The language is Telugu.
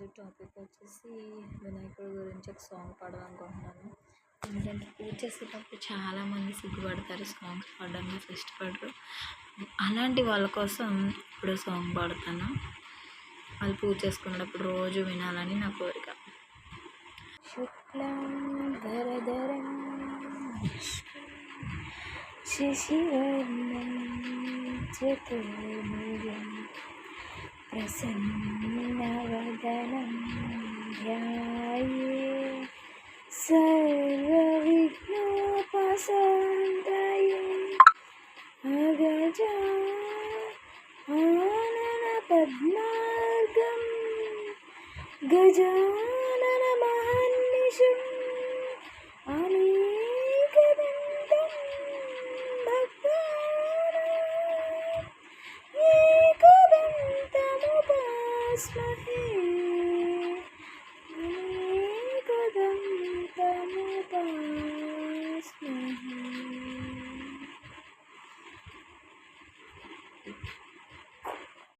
ఈరోజు టాపిక్ వచ్చేసి వినాయకుడి గురించి ఒక సాంగ్ పాడాలనుకుంటున్నాను. ఎందుకంటే పూజ చేసేటప్పుడు చాలామంది సిగ్గుపడతారు, సాంగ్స్ పాడడానికి ఇష్టపడరు. అలాంటి వాళ్ళ కోసం ఇప్పుడు సాంగ్ పాడతాను. వాళ్ళు పూజ చేసుకున్నప్పుడు రోజు వినాలని నా కోరిక. శుక్లం వరదరం శశివర్ణం చతుర్భుజం ప్రసన్నవదనం ధ్యాయే సర్వవిఘ్నోపశాంతయే అగజానన పద్మార్గం గజానన మహర్నిశం అనేకదంతం భక్తానాం ఏకదంతముపాస్మహే